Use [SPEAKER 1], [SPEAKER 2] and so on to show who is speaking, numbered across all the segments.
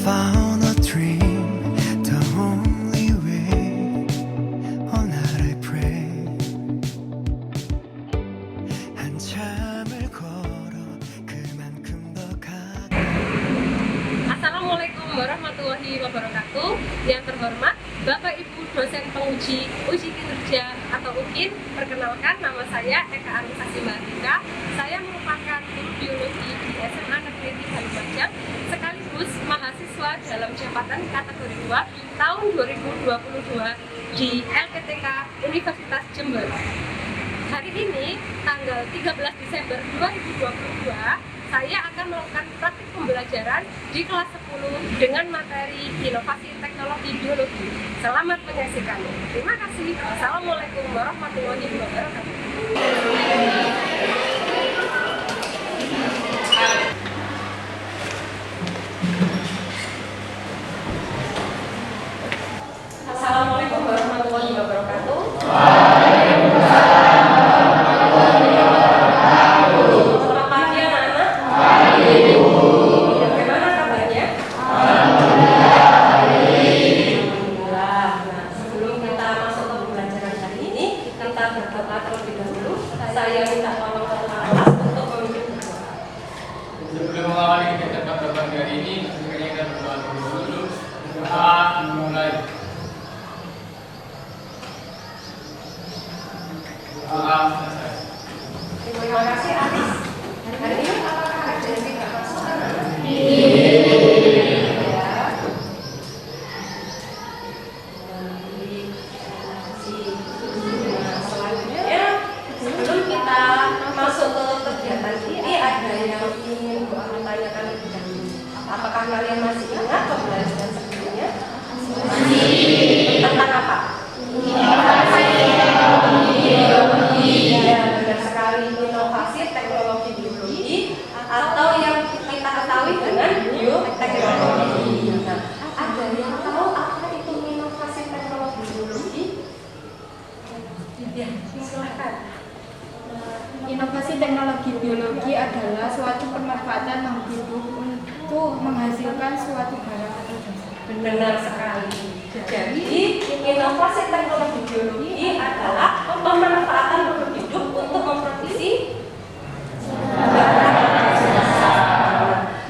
[SPEAKER 1] found a dream, the only way. All night I pray. 한참을 걸어 그만큼 더 가까이.
[SPEAKER 2] Assalamualaikum warahmatullahi wabarakatuh. Yang terhormat Bapak Ibu dosen penguji uji kinerja atau UKIN, perkenalkan nama saya Eka Arisasi Mardika. Saya merupakan guru biologi di SMA Negeri 3 Lumajang, sekaligus mahasiswa dalam jabatan kategori 2 tahun 2022 di LPTK Universitas Jember. Hari ini, tanggal 13 Desember 2022, saya akan melakukan praktik pembelajaran di kelas 10 dengan materi inovasi teknologi biologi. Selamat menyaksikan. Terima kasih. Assalamualaikum warahmatullahi wabarakatuh. Assalamualaikum warahmatullahi wabarakatuh. Selamat pagi anak-anak. Bagaimana kabarnya? Alhamdulillah. Nah, sebelum kita masuk ke pembelajaran hari ini, kita berdoa terlebih dahulu. Saya minta tolong ketua kelas untuk memimpin berdoa.
[SPEAKER 3] Sebelum mengawali kegiatan pada pagi hari ini, sebenarnya kita berdoa dulu. Doa mulai. Doa selesai.
[SPEAKER 2] Terima kasih Aris. Hari ini apakah ada yang tidak masuk? Selanjutnya, sebelum kita masuk ke kegiatan ini, ada yang ingin bertanyakan lebih dahulu. Apakah kalian masih ingat pembelajaran sebelumnya? Tentang apa? Ya, benar sekali, inovasi teknologi biologi atau yang kita ketahui dengan bioteknologi. Nah, ada yang tahu apa itu inovasi teknologi biologi? Ya, silakan.
[SPEAKER 4] Inovasi teknologi biologi adalah suatu pemanfaatan makhluk hidup untuk menghasilkan suatu barang atau jasa.
[SPEAKER 2] Benar sekali. Jadi, inovasi teknologi biologi adalah pemanfaatan makhluk hidup untuk memproduksi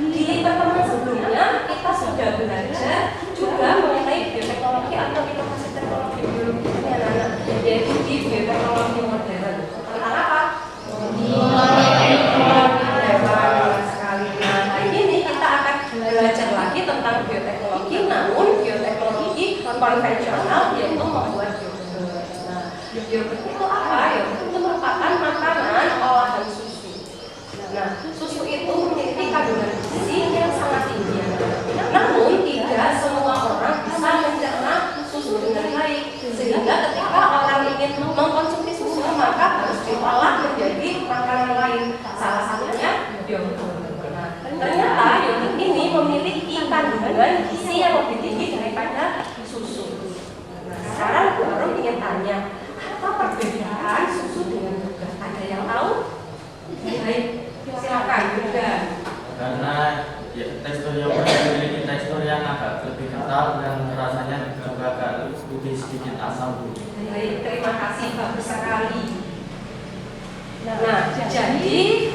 [SPEAKER 2] di pertemuan sebelumnya kita sudah belajar juga mengenai bioteknologi atau inovasi teknologi biologi ini anak-anak, yaitu di bioteknologi modern. Tentang apa? Hebat sekali. Nah, hari ini kita akan belajar lagi tentang bioteknologi, namun bioteknologi konvensional, yaitu membuat yogurt. Nah, yogurt itu apa? Yogurt itu merupakan makanan olahan susu. Nah, susu itu memiliki kandungan gizi yang sangat tinggi. Namun tidak semua orang bisa mencerna susu dengan baik, sehingga ketika orang ingin mengkonsumsi susu maka harus diolah menjadi makanan lain. Salah satunya yogurt. Nah, ternyata yogurt ini memiliki kandungan gizi yang lebih tinggi daripada susu. Nah, sekarang baru ingin tanya, apa perbedaan susu dengan yogurt? Ada yang tahu? Baik, silakan juga.
[SPEAKER 5] Karena ya, tekstur yogurt memiliki tekstur yang agak lebih kental dan rasanya juga agak lebih sedikit asam.
[SPEAKER 2] Baik, terima kasih, bagus sekali. Nah, jadi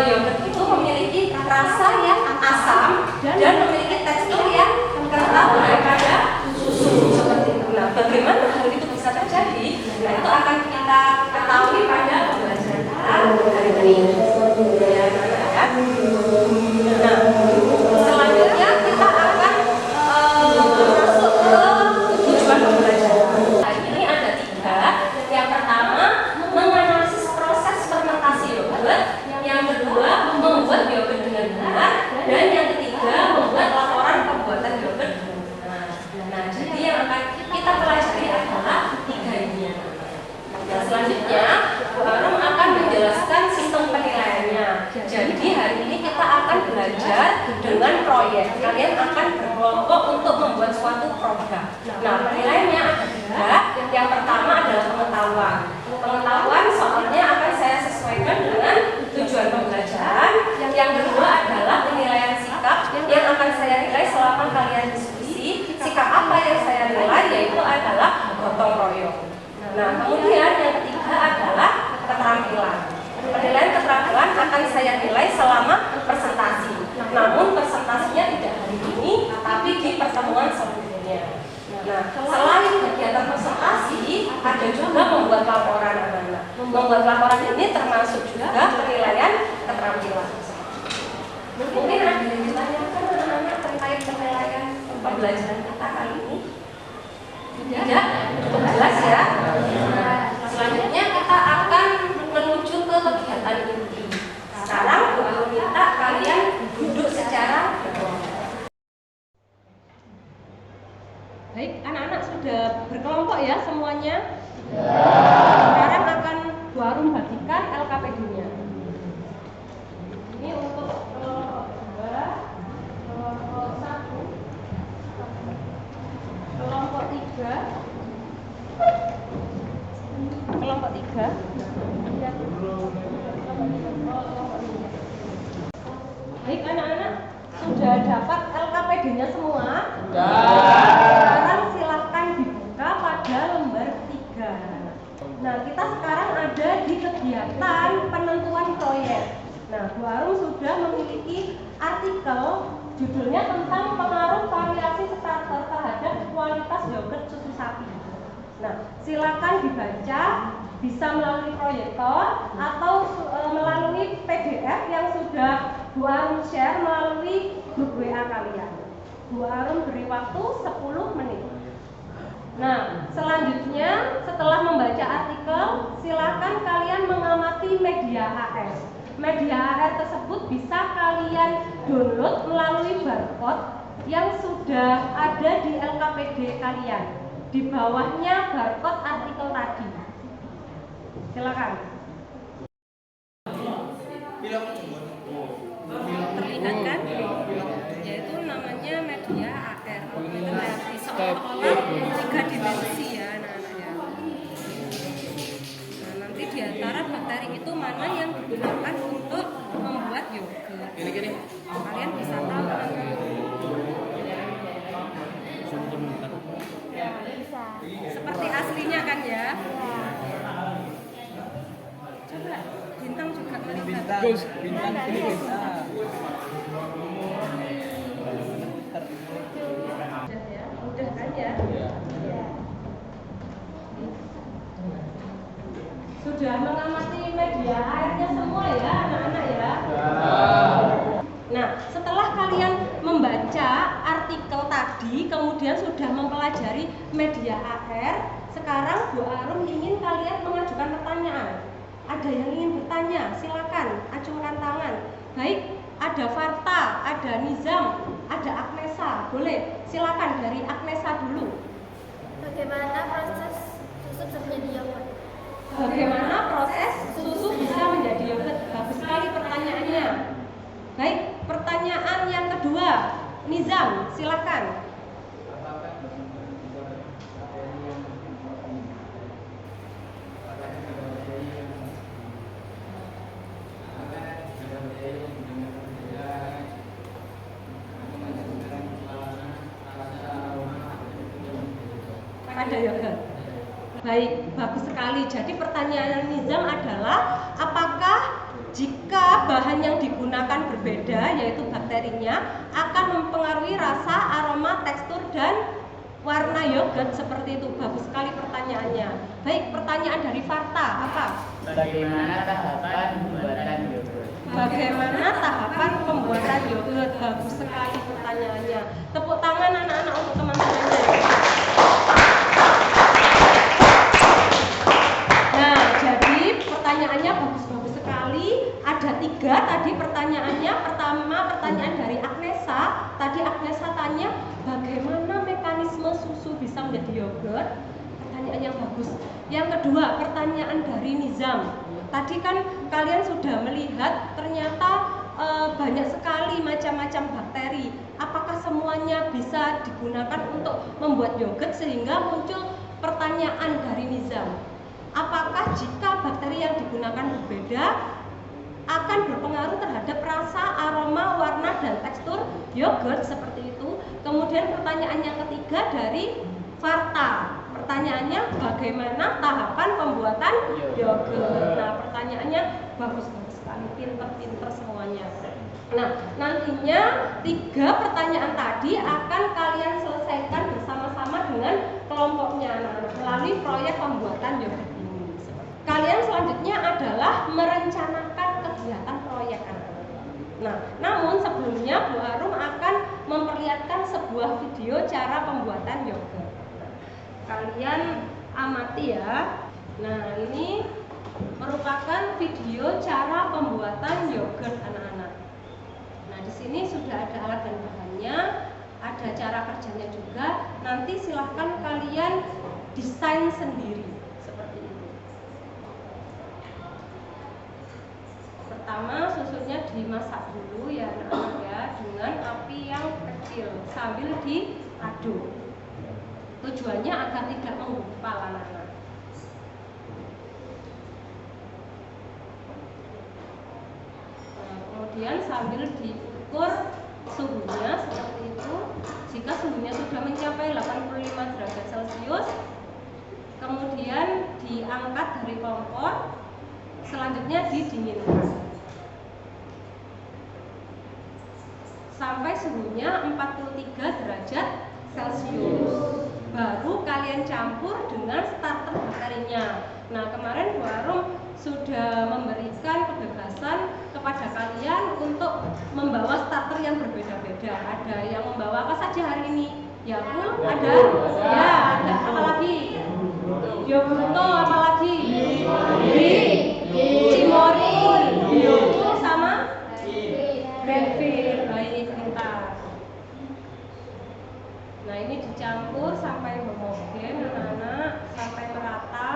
[SPEAKER 2] yogurt itu memiliki rasa yang asam dan memiliki tekstur yang kental daripada susu seperti itu. Nah, bagaimana hal itu bisa terjadi? Nah, itu akan kita ketahui pada pembelajaran kita hari ini. Ya, nah, selanjutnya kita akan masuk ke tujuan pembelajaran. Hari ini ada 3. Yang pertama, menganalisis proses fermentasi yogurt. Yang kedua, membuat yogurt dengan benar. Dan yang ketiga, membuat laporan pembuatan yogurt dengan benar. Nah, jadi yang akan kita pelajari adalah 3 ini. Nah, selanjutnya, Bu Arum akan menjelaskan sistem penilaiannya. Jadi hari ini kita akan belajar dengan proyek. Kalian akan berkelompok untuk membuat suatu program. Nah, penilaiannya ada 3. Yang pertama adalah pengetahuan. Pengetahuan soalnya akan saya sesuaikan dengan tujuan pembelajaran. Yang kedua adalah penilaian sikap yang akan saya nilai selama kalian gotong royong. Nah, kemudian yang ketiga adalah keterampilan. Penilaian keterampilan akan saya nilai selama presentasi. Namun presentasinya tidak hari ini, tapi di pertemuan selanjutnya. Nah, selain kegiatan presentasi, ada juga membuat laporan anak-anak. Membuat laporan ini termasuk juga penilaian keterampilan. Mungkin ada yang ditanyakan anak-anak terkait penilaian pembelajaran kita kali ini? Tidak? Cukup jelas ya? Nah, selanjutnya kita akan menuju ke kegiatan inti. Sekarang aku minta kalian duduk secara berkelompok. Baik, anak-anak sudah berkelompok ya semuanya? Sekarang akan Bu Arum bagikan LKPD-nya. Ini untuk kelompok 2, kelompok 1, kelompok 3, kelompok 3. Baik anak-anak, sudah dapat LKPD-nya semua? Sekarang silahkan dibuka pada lembar 3. Nah, kita sekarang ada di kegiatan penentuan proyek. Nah, Bu Arum sudah memiliki artikel judulnya tentang pengaruh variasi starter terhadap kualitas yogurt susu sapi. Nah, silakan dibaca, bisa melalui proyektor atau melalui PDF yang sudah Bu Arum share melalui grup WA kalian. Bu Arum beri waktu 10 menit. Nah, selanjutnya setelah membaca artikel, silakan kalian mengamati media AR. Media AR tersebut bisa kalian download melalui barcode yang sudah ada di LKPD kalian. Di bawahnya barcode artikel tadi. Silakan. Terlihat kan? Yaitu namanya media AR. Itu reaksi seolah-olah 3 dimensi ya anak-anak ya. Nah, nanti di antara bakteri itu mana yang digunakan untuk membuat yogurt. Kalian bisa tahu kan? Seperti aslinya kan ya? Coba Bintang juga melihat.
[SPEAKER 6] Bintang ini bisa.
[SPEAKER 2] Udah kan ya? Sudah mengamati media airnya semua ya anak-anak ya? Nah, setelah kalian membaca artikel tadi, kemudian sudah mempelajari media AR, sekarang Bu Arum ingin kalian mengajukan pertanyaan. Ada yang ingin bertanya? Silakan acungkan tangan. Baik, ada Farta, ada Nizam, ada Agnesa. Boleh, silakan dari Agnesa dulu.
[SPEAKER 7] Bagaimana proses susu bisa menjadi yogurt?
[SPEAKER 2] Bagaimana proses susu bisa menjadi yogurt? Bagus sekali pertanyaannya. Baik, pertanyaan yang kedua, Nizam, silakan. Ada yogurt. Baik, bagus sekali. Jadi pertanyaan Nizam adalah apakah jika bahan yang digunakan berbeda, yaitu bakterinya, akan mempengaruhi rasa, aroma, tekstur, dan warna yogurt seperti itu. Bagus sekali pertanyaannya. Baik, pertanyaan dari Farta, apa?
[SPEAKER 6] Bagaimana tahapan pembuatan yogurt?
[SPEAKER 2] Bagaimana tahapan pembuatan yogurt? Bagus sekali pertanyaannya. Tepuk tangan anak-anak untuk teman-temannya. Nah, jadi pertanyaannya bagus-bagus sekali. Ada 3 tadi pertanyaannya. Pertama, pertanyaan dari Agnesa. Tadi Agnesa tanya, bagaimana mekanisme susu bisa menjadi yogurt? Pertanyaan yang bagus. Yang kedua, pertanyaan dari Nizam. Tadi kan kalian sudah melihat ternyata banyak sekali macam-macam bakteri. Apakah semuanya bisa digunakan untuk membuat yogurt? Sehingga muncul pertanyaan dari Nizam. Apakah jika bakteri yang digunakan berbeda akan berpengaruh terhadap rasa, aroma, warna, dan tekstur yogurt seperti itu? Kemudian pertanyaan yang ketiga dari Farta. Pertanyaannya bagaimana tahapan pembuatan yogurt. Nah, pertanyaannya bagus sekali, pinter-pinter semuanya. Nah, nantinya 3 pertanyaan tadi akan kalian selesaikan bersama-sama dengan kelompoknya melalui proyek pembuatan yogurt ini. Kalian selanjutnya adalah merencanakan kegiatan proyek anak-anak. Nah, namun sebelumnya Bu Arum akan memperlihatkan sebuah video cara pembuatan yogurt. Kalian amati ya. Nah, ini merupakan video cara pembuatan yogurt anak-anak. Nah, di sini sudah ada alat dan bahannya, ada cara kerjanya juga. Nanti silahkan kalian desain sendiri seperti itu. Pertama, susunya dimasak dulu ya anak-anak ya, dengan api yang kecil sambil diaduk. Tujuannya agar tidak menggumpal anak-anak. Nah, kemudian sambil diukur suhunya seperti itu. Jika suhunya sudah mencapai 85 derajat Celcius, kemudian diangkat dari kompor, selanjutnya didinginkan sampai suhunya 43 derajat Celcius. Baru kalian campur dengan starter bakterinya. Nah, kemarin Bu Arum sudah memberikan kebebasan kepada kalian untuk membawa starter yang berbeda-beda. Ada yang membawa apa saja hari ini? Yakult, ada apa lagi? Yogurto, apa lagi? Cimori, Yakult sama Benfir. Baik, pintar. Nah, ini dicampur sampai homogen anak-anak, sampai merata.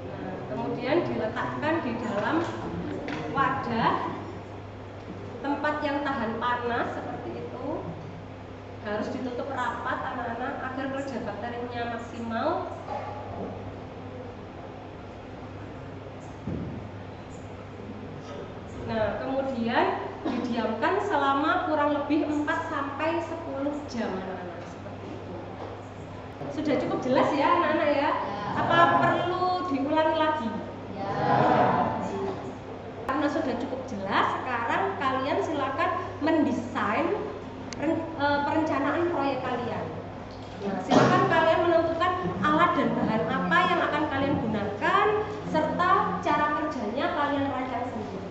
[SPEAKER 2] Nah, kemudian diletakkan di dalam wadah tempat yang tahan panas seperti itu. Harus ditutup rapat anak-anak agar kerja bakterinya maksimal. Nah, kemudian didiamkan selama kurang lebih 4 sampai 10 jam anak-anak seperti itu. Sudah cukup jelas ya anak-anak ya? Apa perlu diulangi lagi? Ya. Karena sudah cukup jelas, sekarang kalian silakan mendesain perencanaan proyek kalian. Nah, silakan kalian menentukan alat dan bahan apa yang akan kalian gunakan serta cara kerjanya kalian rancang sendiri.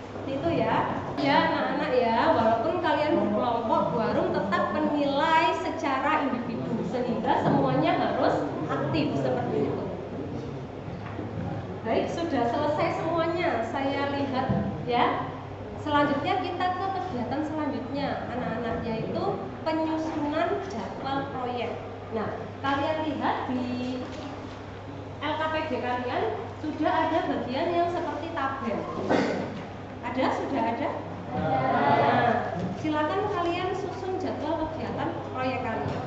[SPEAKER 2] Seperti itu ya. Ya anak-anak ya, walaupun kalian berkelompok, Bu Arum tetap menilai secara individu sehingga semuanya harus aktif seperti itu. Baik, sudah selesai semuanya. Saya lihat ya. Selanjutnya kita ke kegiatan selanjutnya anak-anak, yaitu penyusunan jadwal proyek. Nah, kalian lihat di LKPD kalian sudah ada bagian yang seperti tabel. Ada? Sudah ada? Nah, silakan kalian susun jadwal kegiatan proyek kalian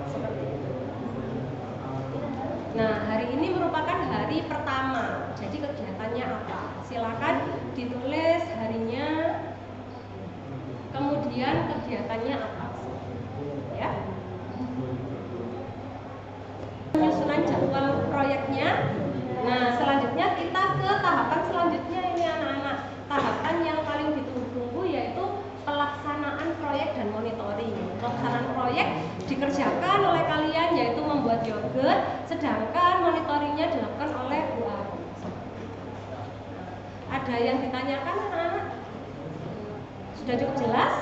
[SPEAKER 2] seperti itu. Nah, hari ini merupakan hari pertama. Jadi kegiatannya apa? Silakan ditulis harinya, kemudian kegiatannya apa, ya. Penyusunan jadwal proyeknya. Nah, selanjutnya kita ke tahapan selanjutnya ini anak-anak. Tahapan yang paling ditunggu-tunggu yaitu pelaksanaan proyek dan monitoring. Pelaksanaan proyek dikerjakan oleh kalian yaitu membuat yogurt, sedangkan monitoringnya dilakukan oleh Bu Arum. Ada yang ditanyakan anak-anak? Sudah cukup jelas?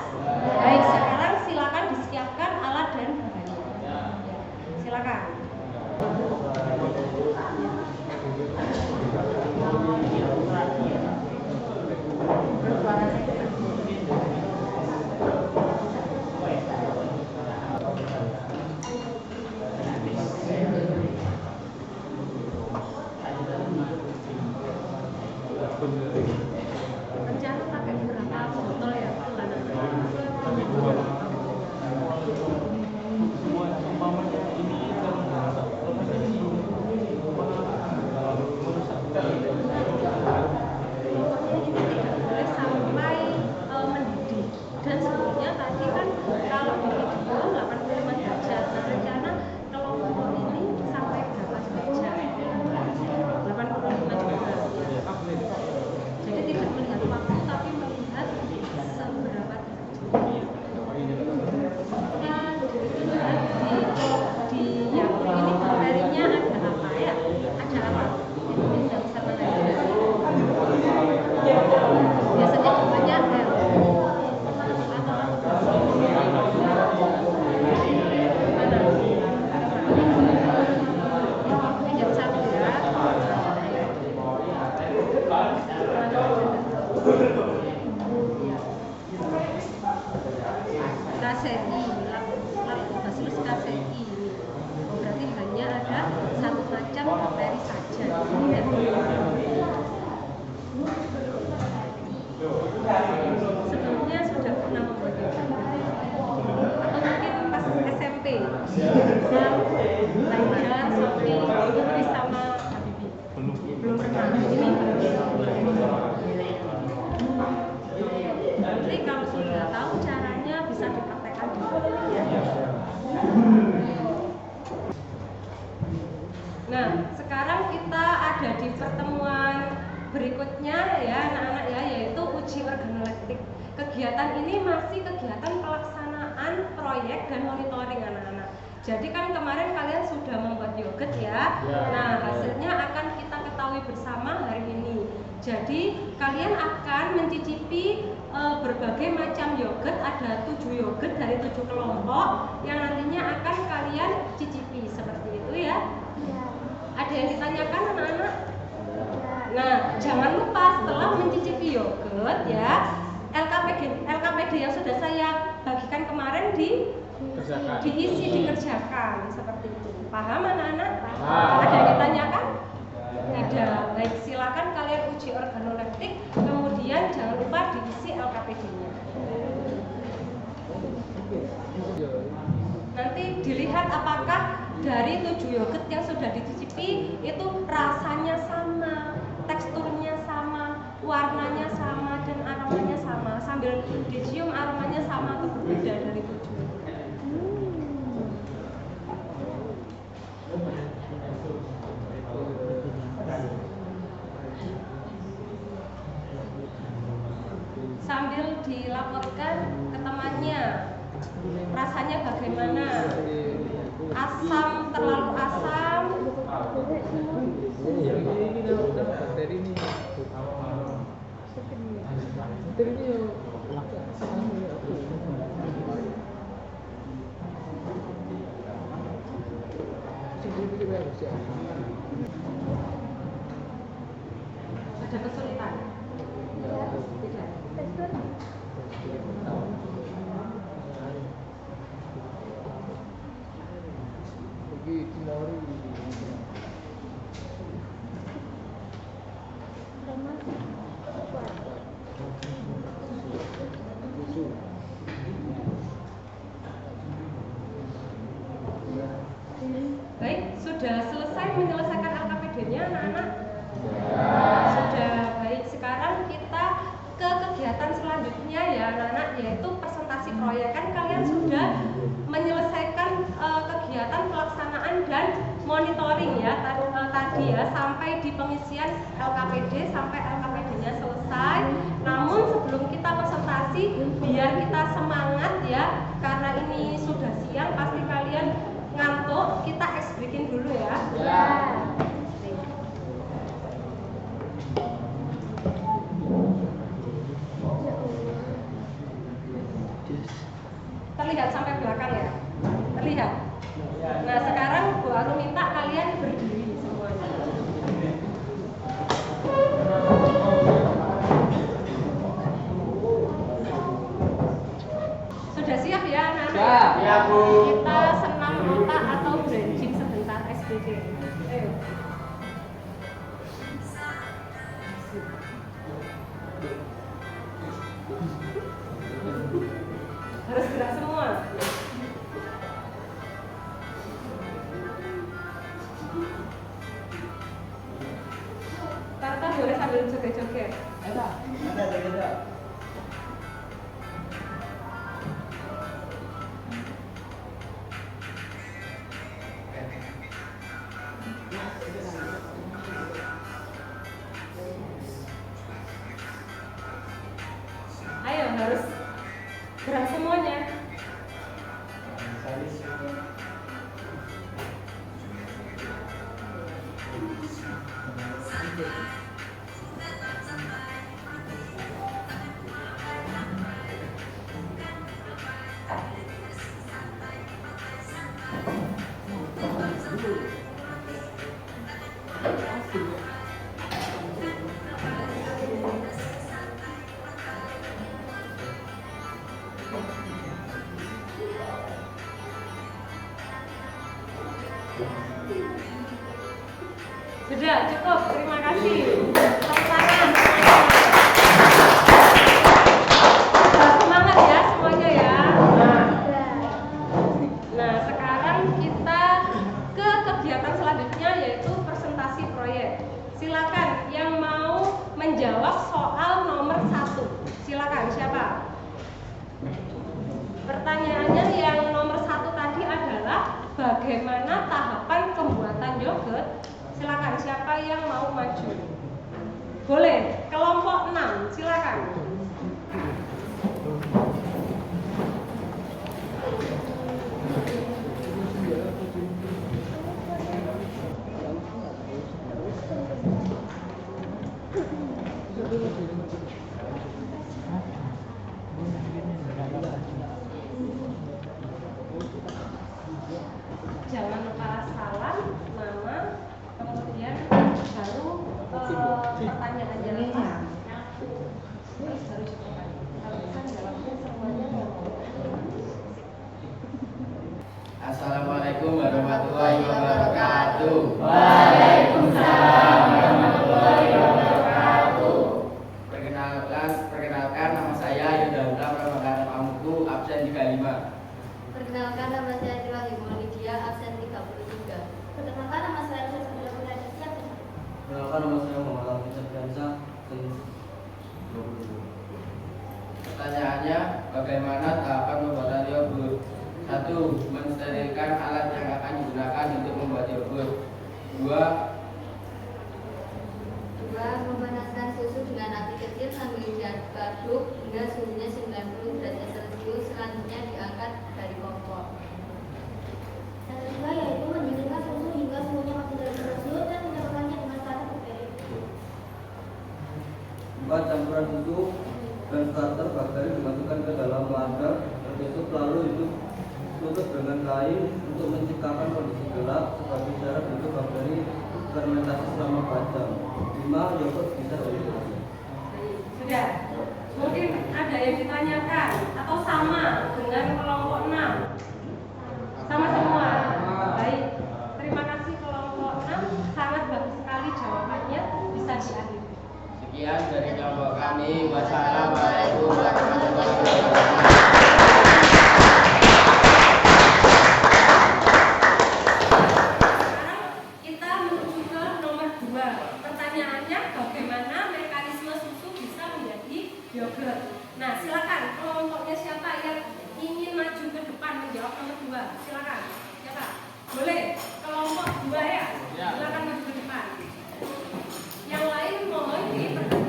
[SPEAKER 2] Baik, sekarang silakan disiapkan alat dan bahannya. Silakan. Rencana pakai berapa botol ya? Sebelumnya sudah pernah membuat yoga atau mungkin pas SMP belajar sampai menulis sama Habibie belum pernah. Ini nanti kalau sudah tahu caranya bisa dipraktekkan di sini ya. Nah, sekarang kita ada di pertemuan berikutnya ya anak-anak ya, yaitu uji organoleptik. Kegiatan ini masih kegiatan pelaksanaan proyek dan monitoring anak-anak. Jadi kan kemarin kalian sudah membuat yogurt ya. Nah, hasilnya akan kita ketahui bersama hari ini. Jadi kalian akan mencicipi berbagai macam yogurt, ada 7 yogurt dari 7 kelompok yang nantinya akan kalian cicipi seperti itu ya. Ada yang ditanyakan anak-anak? Nah, jangan lupa setelah mencicipi yogurt ya, LKPD yang sudah saya bagikan kemarin dikerjakan seperti itu. Paham anak-anak? Ada yang ditanyakan? Tidak. Baik, silakan kalian uji organoleptik, kemudian jangan lupa diisi LKPD-nya. Nanti dilihat apakah dari 7 yogurt yang sudah dicicipi itu rasanya sama, teksturnya sama, warnanya sama, dan aromanya sama. Sambil dicium aromanya sama atau berbeda dari 7 yogurt. Sambil dilaporkan ke temannya rasanya bagaimana, asam, terlalu asam, ada kesulitan? Tidak. Baik, sudah selesai menyelesaikan LKPD-nya anak-anak? Sudah. Baik, sekarang kita ke kegiatan selanjutnya ya anak-anak, yaitu presentasi proyek. Kan kalian sudah menyelesaikan kegiatan pelaksanaan dan monitoring ya tadi ya, sampai di pengisian LKPD, sampai LKPD-nya selesai. Namun sebelum kita presentasi, biar kita semangat ya, karena ini sudah siang, pasti kalian ngantuk, kita ice breaking dulu ya. Terlihat sampai belakang ya? Terlihat? Nah, sekarang Bu Aru minta kalian berdiri semuanya. Sudah siap ya anak-anak?
[SPEAKER 3] Siap, Bu.
[SPEAKER 2] Kita senam otak atau branching sebentar SBD. Ayo. Harus gerak semua. Tata boleh sambil joget-joget. Ayo, harus gerak semuanya. menjawab soal nomor 1. Silakan, siapa? Pertanyaannya yang nomor 1 tadi adalah bagaimana tahapan pembuatan yogurt? Silakan, siapa yang mau maju? Boleh, kelompok 6, silakan. Jangan lupa salam, nama, kemudian baru pertanyaannya lepas. Baru coba. Kalau bisa jawabnya semuanya.
[SPEAKER 6] Assalamualaikum warahmatullahi wabarakatuh.
[SPEAKER 5] Waalaikumsalam warahmatullahi wabarakatuh.
[SPEAKER 6] Perkenalkan nama saya Yuda Huda Pramagara Pamuku, absen 35.
[SPEAKER 7] Perkenalkan nama saya Tiwahim Lydia, absen 33. Perkenalkan nama saya Rizky Berada Siap.
[SPEAKER 5] Perkenalkan nama saya Muhammad Alvin Septiansa.
[SPEAKER 6] Pertanyaannya, bagaimana tahapan pembuatan yogurt? 1. Mensterilkan alat yang akan digunakan untuk membuat yogurt. 2.
[SPEAKER 7] Memanaskan susu dengan api kecil sambil diaduk hingga suhunya 90 derajat Celcius. Selanjutnya diangkat dari kompor. Yang kedua yaitu mendinginkan susu hingga suhunya masih dalam Celcius dan mencampurkannya dengan cara berbeda.
[SPEAKER 5] 4. Campuran susu dan starter bakteri dimasukkan ke dalam wadah tertutup lalu ditutup dengan kain untuk menciptakan kondisi gelap sebagai syarat untuk bakteri fermentasi selama 4 jam. 5. Yogurt bisa dihitung.
[SPEAKER 2] Sudah. Mungkin ada yang ditanyakan atau sama dengan kelompok 6. Sama semua. Baik. Terima kasih kelompok 6. Sangat bagus sekali jawabannya. Bisa diakhiri.
[SPEAKER 6] Sekian dari kelompok kami. Wassalamualaikum warahmatullahi wabarakatuh.
[SPEAKER 2] Sekarang kita menuju ke nomor 2. Pertanyaannya bagaimana mekanisme susu bisa menjadi yogurt. Nah, silakan kelompoknya siapa yang ingin maju ke depan menjawab nomor 2. Silakan. Siapa? Boleh. Kelompok 2 ya. Silakan maju ke depan. Yang lain mohon diperhatikan.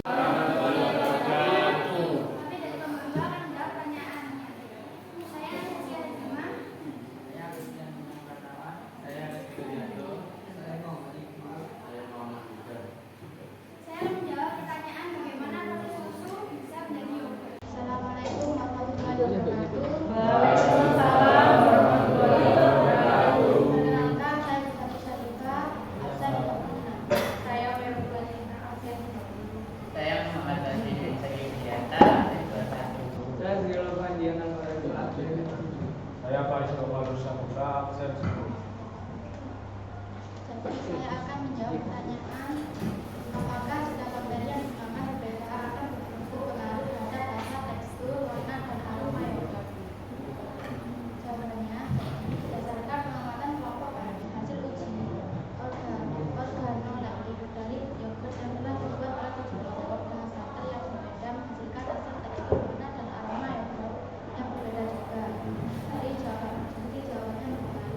[SPEAKER 7] Tapi dari kelompok 2 akan menjawab pertanyaannya. Saya Anastasia Rizma. Saya menjawab pertanyaan bagaimana proses susu bisa menjadi yogurt. Assalamualaikum warahmatullahi wabarakatuh.
[SPEAKER 2] Waalaikumsalam warahmatullahi wabarakatuh.
[SPEAKER 7] Perkenalkan saya Rizky Sarika, absen 26. Saya Meru Balina, absen 30.
[SPEAKER 6] Saya Muhammad Basri dari Dianta, absen 21.
[SPEAKER 3] Saya Zilovan Diana Noraju absen. Saya Faris Bapak Saputra absen 10.
[SPEAKER 7] Jadi saya akan menjawab pertanyaan apakah zat bakteri yang digunakan berbeda akan berpengaruh terhadap rasa, tekstur, warna, dan aroma yogurt. Jawabannya berdasarkan pengamatan kelompok hasil uji organoleptik dari yogurt yang telah dibuat oleh 7 kelompok dengan starter yang berbeda menghasilkan rasa, tekstur, warna, dan aroma yogurt yang berbeda juga. Jadi jawabannya berpengaruh.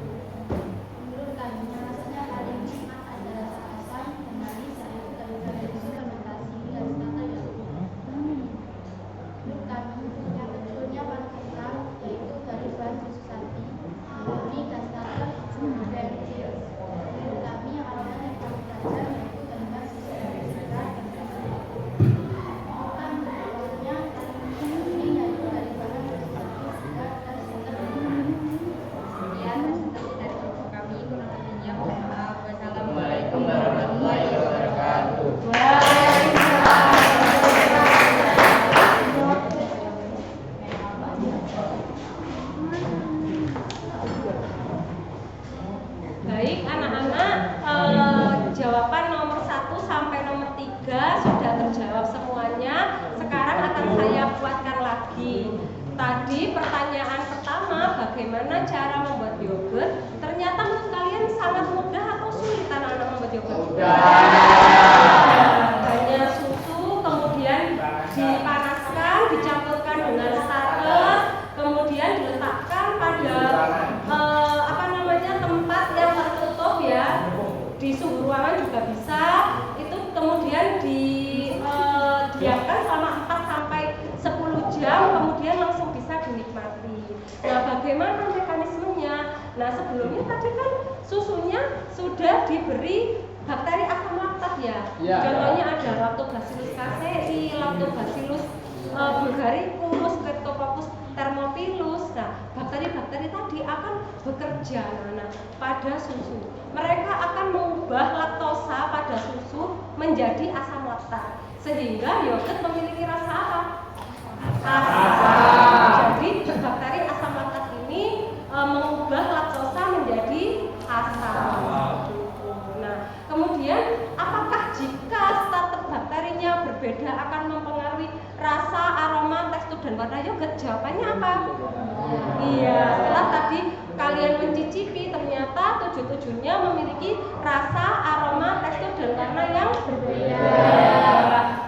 [SPEAKER 7] Menurut kami, rasanya paling nikmat ada rasa asam dan manis yaitu dari proses fermentasi dan starter yogurt. Menurut kami, yang teksturnya paling kental yaitu dari bahan susu sapi, murni dan starter dan cheese. Menurut kami, yang aromanya yang paling tajam yaitu dari bahan susu sapi segar dan sapi. Menurut kami, aromanya paling kuning yaitu dari bahan susu sapi segar dan starter. Sekian presentasi dari kelompok kami, kurang lebihnya mohon maaf.
[SPEAKER 6] Assalamualaikum warahmatullahi wabarakatuh.
[SPEAKER 2] Baik anak-anak, jawaban nomor 1 sampai nomor 3 sudah terjawab semuanya. Sekarang akan saya buatkan lagi. Tadi pertanyaan pertama, bagaimana cara membuat yogurt? Ternyata menurut kalian sangat mudah atau sulit anak-anak membuat yogurt? Hanya susu sudah diberi bakteri asam laktat ya.
[SPEAKER 3] Ya.
[SPEAKER 2] Contohnya ada Lactobacillus casei, Lactobacillus bulgaricus, Streptococcus thermophilus. Nah, bakteri-bakteri tadi akan bekerja pada susu. Mereka akan mengubah laktosa pada susu menjadi asam laktat, sehingga yogurt memiliki rasa apa? Asam. Jadi bakteri asam laktat ini mengubah laktosa menjadi asam. Nah, kemudian apakah jika status bakterinya berbeda akan mempengaruhi rasa, aroma, tekstur dan warna yogurt? Jawabannya apa? Iya, setelah tadi kalian mencicipi ternyata tujuh-tujuhnya memiliki rasa, aroma, tekstur dan warna yang berbeda.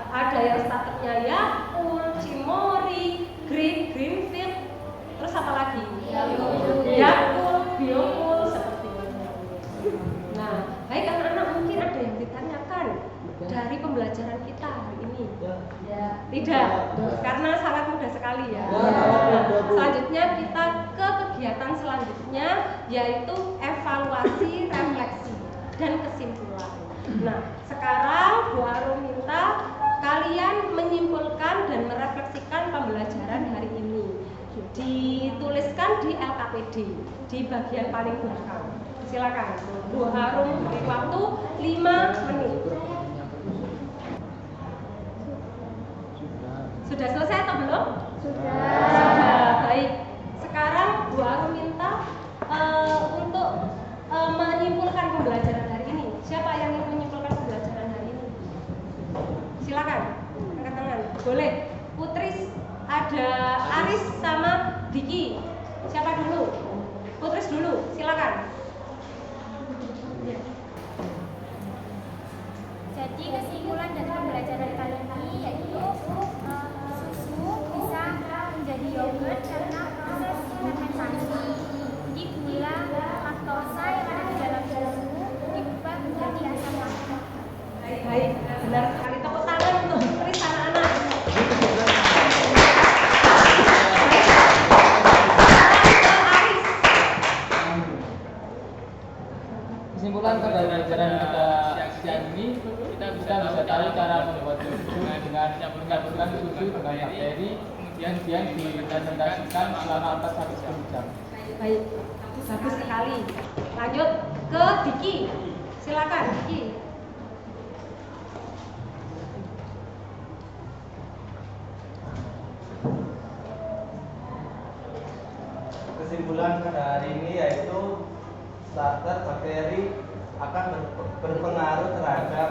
[SPEAKER 2] Ada yang statusnya Yakult, Cimori, Greenfield, terus apa lagi? Yakult, Biokult, seperti itu. Nah, baik anak-anak, mungkin ada yang ditanyakan dari pembelajaran kita hari ini? Tidak, karena sangat mudah sekali ya. Nah, selanjutnya kita ke kegiatan selanjutnya, yaitu evaluasi, refleksi, dan kesimpulan. Nah, sekarang Bu Arum minta kalian menyimpulkan dan merefleksikan pembelajaran hari ini. Dituliskan di LKPD di bagian paling belakang. Silakan, Bu Arum beri waktu 5 menit. Sudah selesai atau belum? Sudah. Baik. Sekarang Bu Arum minta untuk menyimpulkan pembelajaran hari ini. Siapa yang ingin menyimpulkan pembelajaran hari ini? Silakan, angkat tangan. Boleh. Putris, ada Aris sama Diki. Siapa dulu? Putris dulu, silakan.
[SPEAKER 7] Jadi kesimpulan dari pembelajaran kali ini yaitu susu bisa menjadi yogurt karena proses fermentasi. Jadi gula, laktosa yang ada di dalam susu diubah menjadi asam laktat.
[SPEAKER 2] Baik, benar sekali. Tepuk tangan untuk Putris anak-anak.
[SPEAKER 3] Kesimpulan pada pelajaran kita siang ini, kita bisa tahu cara membuat susu dengan mencampurkan susu dengan bakteri, kemudian difermentasikan selama 4-10 jam.
[SPEAKER 2] Baik, bagus sekali. Lanjut ke Diki. Silakan Diki.
[SPEAKER 5] Kesimpulan pada hari ini yaitu starter bakteri akan berpengaruh terhadap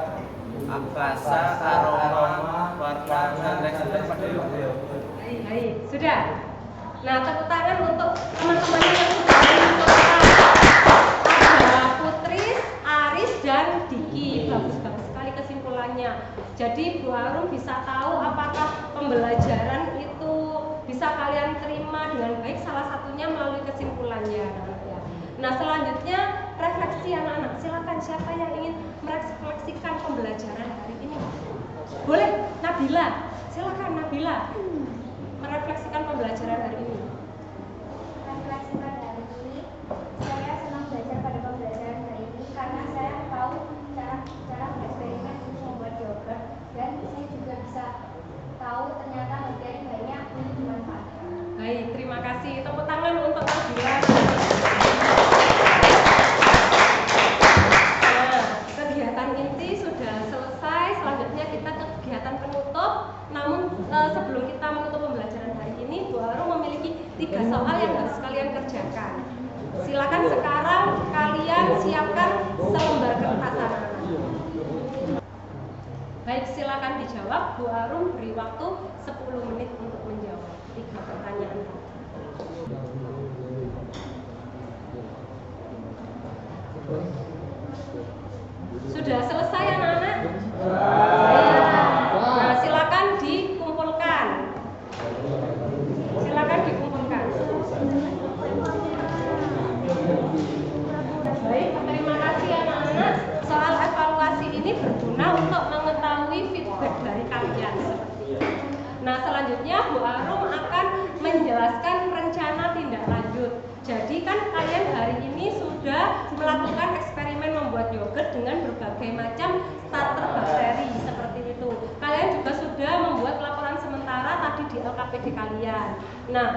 [SPEAKER 5] rasa, aroma, warna, dan tekstur pada yogurt.
[SPEAKER 2] Baik, sudah. Nah, tepuk tangan untuk teman-teman yang sudah menentukan. Ada Putris, Aris, dan Diki. Bagus-bagus sekali kesimpulannya. Jadi Bu Arum bisa tahu apakah pembelajaran itu bisa kalian terima dengan baik, salah satunya melalui kesimpulannya, anak-anak ya. Nah, selanjutnya refleksi anak-anak. Silakan, siapa yang ingin merefleksikan pembelajaran hari ini? Boleh, Nabila. Silakan Nabila. Merefleksikan pembelajaran hari ini.
[SPEAKER 7] Refleksi pada hari ini, saya senang belajar pada pembelajaran hari ini karena saya tahu cara bereksperimen untuk membuat yogurt dan saya juga bisa tahu ternyata bakteri banyak untuk dimanfaatkan.
[SPEAKER 2] Baik, terima kasih. Tepuk tangan untuk Nabila. Nah, kegiatan inti sudah selesai. Selanjutnya kita ke kegiatan penutup. Namun sebelum kita menutup pembelajaran hari ini, Bu Arum memiliki 3 soal yang harus kalian kerjakan. Silakan sekarang kalian siapkan selembar kertas anak-anak. Baik, silakan dijawab. Bu Arum beri waktu 10 menit untuk menjawab 3 pertanyaan tadi. Sudah selesai anak-anak? Nah, silakan dikumpulkan. Silakan dikumpulkan. Baik, terima kasih anak-anak. Soal evaluasi ini berguna untuk mengetahui feedback dari kalian seperti itu. Nah, selanjutnya Bu Arum akan menjelaskan rencana tindak lanjut. Jadi kan kalian hari ini sudah melakukan eksperimen membuat yogurt dengan berbagai macam starter bakteri seperti itu. Kalian juga sudah membuat laporan sementara tadi di LKPD kalian. Nah,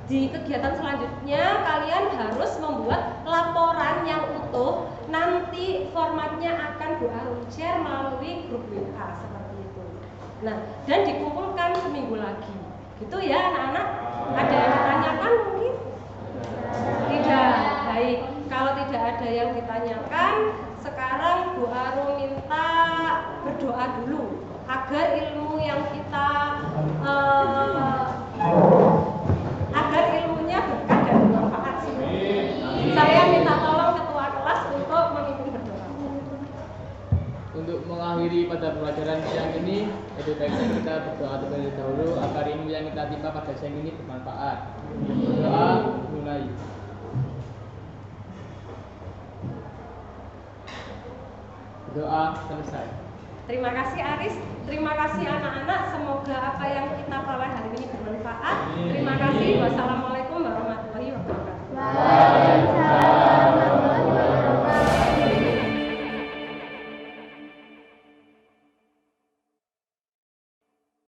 [SPEAKER 2] di kegiatan selanjutnya kalian harus membuat laporan yang utuh. Nanti formatnya akan Bu Arum share melalui grup WA seperti itu. Nah, dan dikumpulkan seminggu lagi. Gitu ya anak-anak. Ada yang ditanyakan mungkin? Tidak. Baik. Kalau tidak ada yang ditanyakan, sekarang Bu Arum minta berdoa dulu agar ilmu yang kita agar ilmunya berkah dan bermanfaat. Saya minta tolong ketua kelas untuk memimpin berdoa.
[SPEAKER 3] Untuk mengakhiri pada pelajaran siang ini, lebih baiknya kita berdoa terlebih dahulu agar ilmu yang kita timpa pada siang ini bermanfaat. Doa mulai. Doa selesai.
[SPEAKER 2] Terima kasih Aris, terima kasih anak-anak. Semoga apa yang kita peroleh hari ini bermanfaat. Terima kasih. Wassalamualaikum.